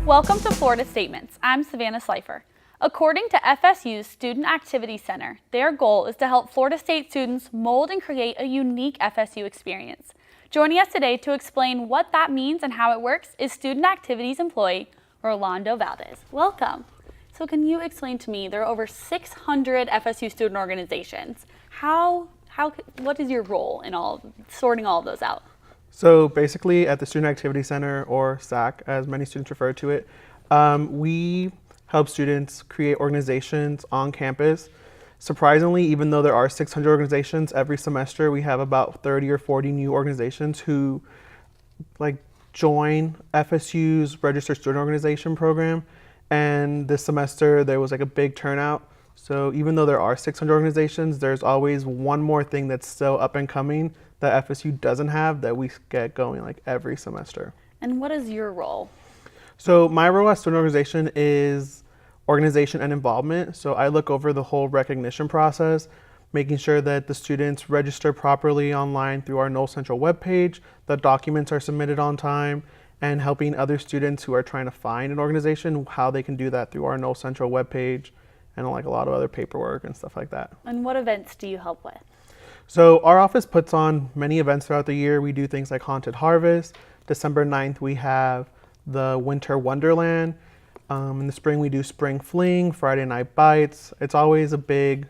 Welcome to Florida Statements. I'm Savannah Slifer. According to FSU's Student Activities Center, their goal is to help Florida State students mold and create a unique FSU experience. Joining us today to explain what that means and how it works is Student Activities employee Rolando Valdes. Welcome. So can you explain to me, there are over 600 FSU student organizations. What is your role in sorting all of those out? So basically at the Student Activity Center, or SAC as many students refer to it, we help students create organizations on campus. Surprisingly, even though there are 600 organizations every semester, we have about 30 or 40 new organizations who join FSU's Registered Student Organization program. And this semester there was a big turnout. So even though there are 600 organizations, there's always one more thing that's still up and coming that FSU doesn't have that we get going every semester. And what is your role? So my role as student organization is organization and involvement. So I look over the whole recognition process, making sure that the students register properly online through our Knoll Central webpage, the documents are submitted on time, and helping other students who are trying to find an organization how they can do that through our Knoll Central webpage and a lot of other paperwork and stuff like that. And what events do you help with? So our office puts on many events throughout the year. We do things like Haunted Harvest. December 9th, we have the Winter Wonderland. In the spring, we do Spring Fling, Friday Night Bites. It's always a big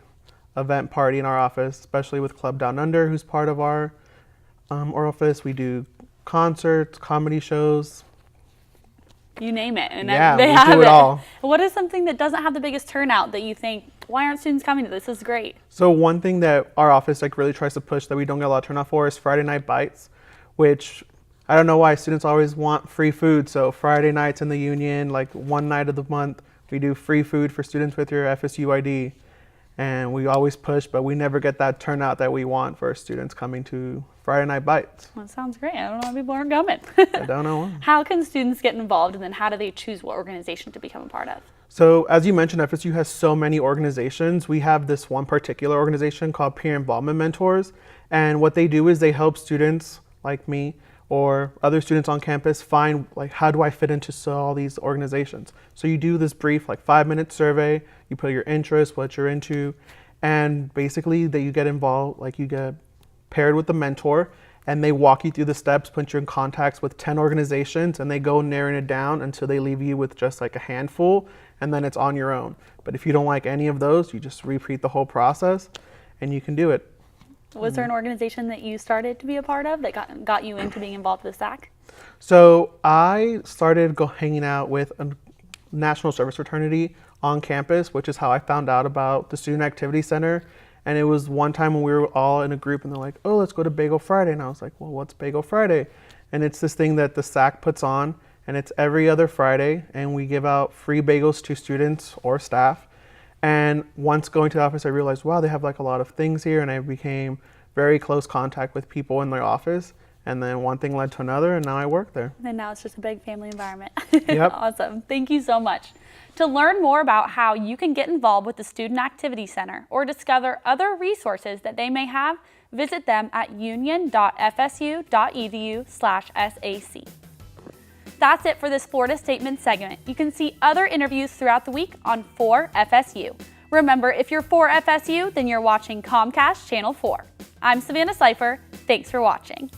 event party in our office, especially with Club Down Under, who's part of our office. We do concerts, comedy shows. You name it, and yeah, they we have do it all. What is something that doesn't have the biggest turnout that you think, why aren't students coming to this? This is great. So one thing that our office really tries to push that we don't get a lot of turnout for is Friday Night Bites, which I don't know why students always want free food. So Friday nights in the Union, one night of the month, we do free food for students with your FSU ID. And we always push, but we never get that turnout that we want for students coming to Friday Night Bites. Well, that sounds great. I don't know why people aren't coming. I don't know why. How can students get involved, and then how do they choose what organization to become a part of? So as you mentioned, FSU has so many organizations. We have this one particular organization called Peer Involvement Mentors. And what they do is they help students like me or other students on campus find how do I fit into all these organizations. So you do this brief 5-minute survey, you put your interests, what you're into, and basically that you get involved, you get paired with the mentor, and they walk you through the steps, put you in contacts with 10 organizations, and they go narrowing it down until they leave you with just a handful, and then it's on your own. But if you don't like any of those, you just repeat the whole process and you can do it. Was there an organization that you started to be a part of that got you into being involved with SAC? So I started hanging out with a National Service Fraternity on campus, which is how I found out about the Student Activity Center. And it was one time when we were all in a group and they're like, oh, let's go to Bagel Friday. And I was like, well, what's Bagel Friday? And it's this thing that the SAC puts on, and it's every other Friday, and we give out free bagels to students or staff. And once going to the office, I realized, wow, they have a lot of things here, and I became very close contact with people in their office. And then one thing led to another, and now I work there. And now it's just a big family environment. Yep. Awesome. Thank you so much. To learn more about how you can get involved with the Student Activity Center or discover other resources that they may have, visit them at union.fsu.edu/SAC. That's it for this Florida Statement segment. You can see other interviews throughout the week on 4FSU. Remember, if you're 4FSU, then you're watching Comcast Channel 4. I'm Savannah Slifer. Thanks for watching.